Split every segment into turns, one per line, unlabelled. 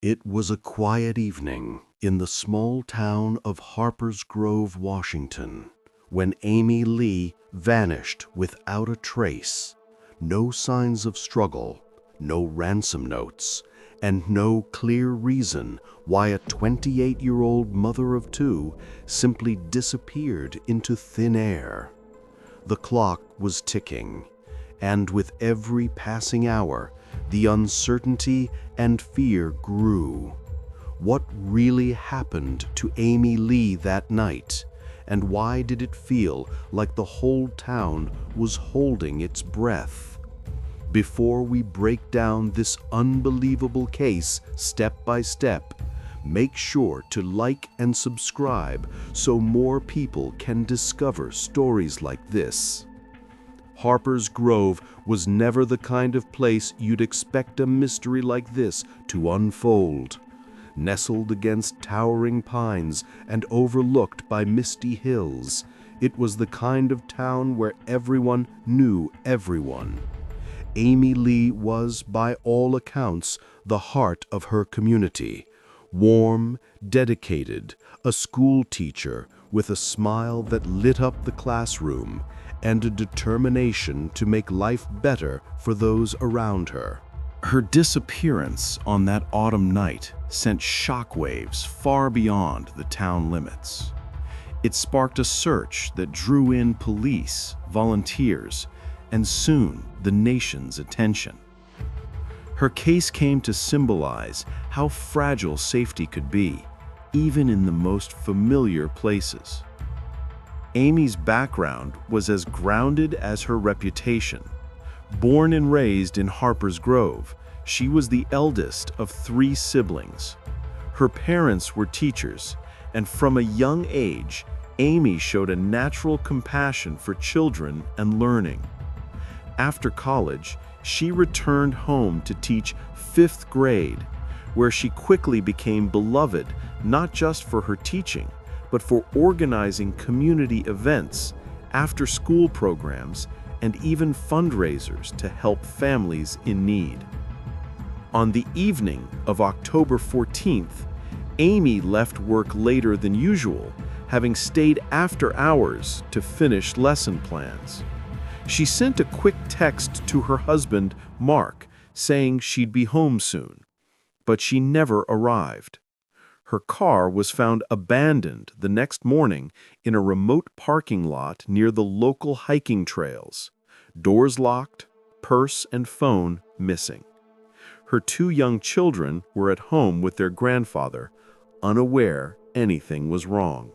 It was a quiet evening in the small town of Harper's Grove, Washington, when Amy Lee vanished without a trace. No signs of struggle, no ransom notes, and no clear reason why a 28-year-old mother of two simply disappeared into thin air. The clock was ticking, and with every passing hour, the uncertainty and fear grew. What really happened to Amy Lee that night, and why did it feel like the whole town was holding its breath? Before we break down this unbelievable case step by step, make sure to like and subscribe so more people can discover stories like this. Harper's Grove was never the kind of place you'd expect a mystery like this to unfold. Nestled against towering pines and overlooked by misty hills, it was the kind of town where everyone knew everyone. Amy Lee was, by all accounts, the heart of her community. Warm, dedicated, a school teacher with a smile that lit up the classroom, and a determination to make life better for those around her. Her disappearance on that autumn night sent shockwaves far beyond the town limits. It sparked a search that drew in police, volunteers, and soon the nation's attention. Her case came to symbolize how fragile safety could be, even in the most familiar places. Amy's background was as grounded as her reputation. Born and raised in Harper's Grove, she was the eldest of 3 siblings. Her parents were teachers, and from a young age, Amy showed a natural compassion for children and learning. After college, she returned home to teach 5th grade, where she quickly became beloved not just for her teaching, but for organizing community events, after-school programs, and even fundraisers to help families in need. On the evening of October 14th, Amy left work later than usual, having stayed after hours to finish lesson plans. She sent a quick text to her husband, Mark, saying she'd be home soon, but she never arrived. Her car was found abandoned the next morning in a remote parking lot near the local hiking trails. Doors locked, purse and phone missing. Her 2 young children were at home with their grandfather, unaware anything was wrong.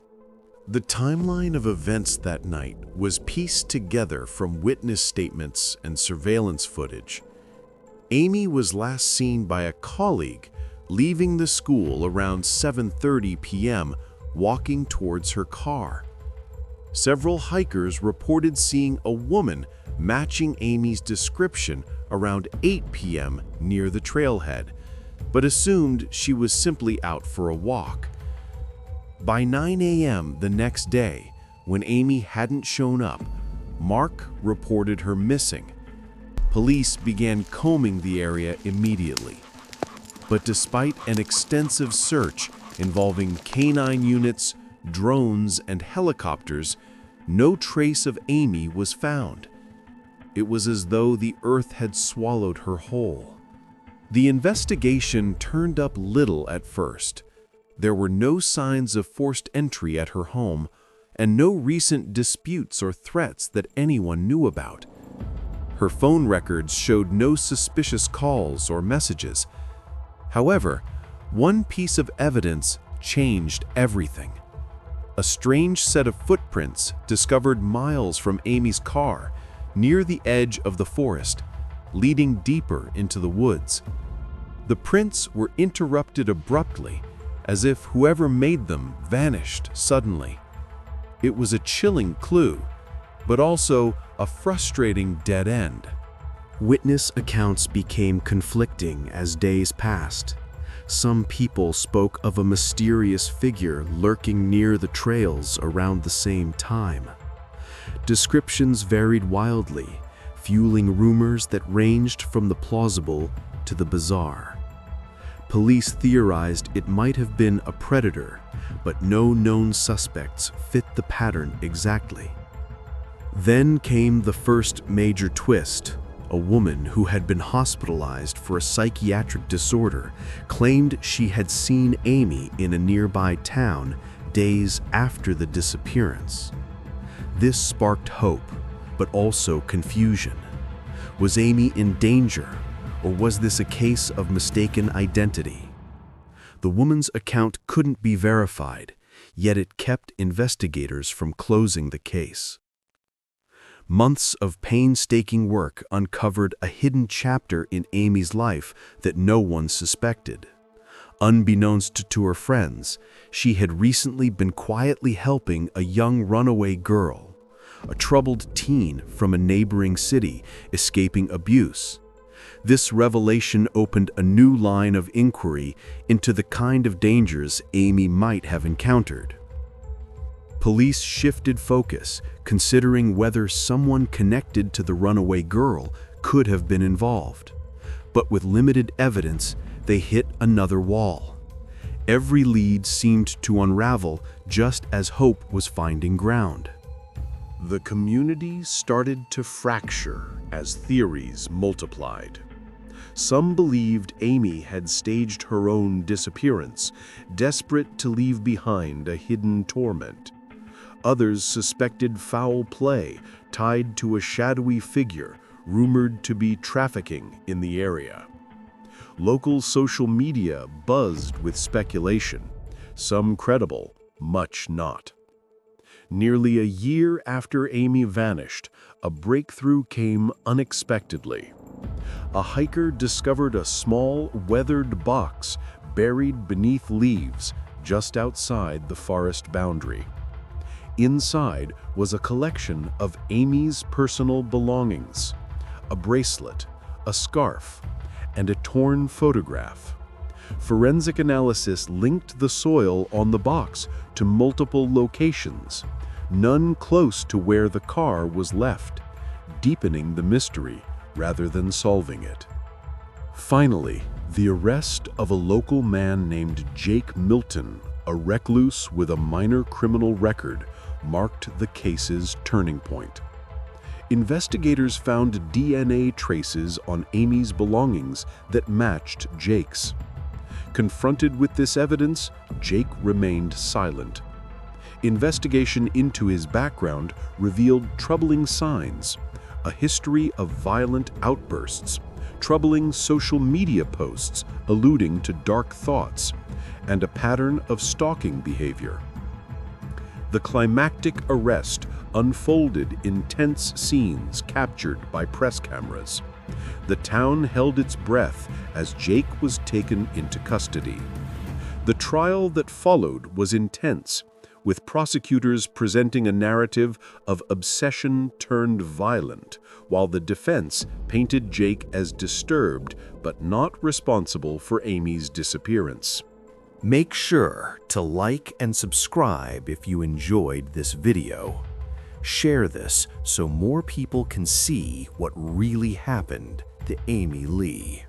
The timeline of events that night was pieced together from witness statements and surveillance footage. Amy was last seen by a colleague leaving the school around 7:30 p.m., walking towards her car. Several hikers reported seeing a woman matching Amy's description around 8 p.m. near the trailhead, but assumed she was simply out for a walk. By 9 a.m. the next day, when Amy hadn't shown up, Mark reported her missing. Police began combing the area immediately. But despite an extensive search involving canine units, drones, and helicopters, no trace of Amy was found. It was as though the earth had swallowed her whole. The investigation turned up little at first. There were no signs of forced entry at her home, and no recent disputes or threats that anyone knew about. Her phone records showed no suspicious calls or messages. However, one piece of evidence changed everything. A strange set of footprints discovered miles from Amy's car, near the edge of the forest, leading deeper into the woods. The prints were interrupted abruptly, as if whoever made them vanished suddenly. It was a chilling clue, but also a frustrating dead end.
Witness accounts became conflicting as days passed. Some people spoke of a mysterious figure lurking near the trails around the same time. Descriptions varied wildly, fueling rumors that ranged from the plausible to the bizarre. Police theorized it might have been a predator, but no known suspects fit the pattern exactly. Then came the first major twist. A woman who had been hospitalized for a psychiatric disorder claimed she had seen Amy in a nearby town days after the disappearance. This sparked hope, but also confusion. Was Amy in danger, or was this a case of mistaken identity? The woman's account couldn't be verified, yet it kept investigators from closing the case. Months of painstaking work uncovered a hidden chapter in Amy's life that no one suspected. Unbeknownst to her friends, she had recently been quietly helping a young runaway girl, a troubled teen from a neighboring city escaping abuse. This revelation opened a new line of inquiry into the kind of dangers Amy might have encountered. Police shifted focus, considering whether someone connected to the runaway girl could have been involved. But with limited evidence, they hit another wall. Every lead seemed to unravel just as hope was finding ground.
The community started to fracture as theories multiplied. Some believed Amy had staged her own disappearance, desperate to leave behind a hidden torment. Others suspected foul play tied to a shadowy figure rumored to be trafficking in the area. Local social media buzzed with speculation, some credible, much not. Nearly a year after Amy vanished, a breakthrough came unexpectedly. A hiker discovered a small, weathered box buried beneath leaves just outside the forest boundary. Inside was a collection of Amy's personal belongings, a bracelet, a scarf, and a torn photograph. Forensic analysis linked the soil on the box to multiple locations, none close to where the car was left, deepening the mystery rather than solving it. Finally, the arrest of a local man named Jake Milton, a recluse with a minor criminal record, marked the case's turning point. Investigators found DNA traces on Amy's belongings that matched Jake's. Confronted with this evidence, Jake remained silent. Investigation into his background revealed troubling signs: a history of violent outbursts, troubling social media posts alluding to dark thoughts, and a pattern of stalking behavior. The climactic arrest unfolded in tense scenes captured by press cameras. The town held its breath as Jake was taken into custody. The trial that followed was intense, with prosecutors presenting a narrative of obsession turned violent, while the defense painted Jake as disturbed but not responsible for Amy's disappearance.
Make sure to like and subscribe if you enjoyed this video. Share this so more people can see what really happened to Amy Lee.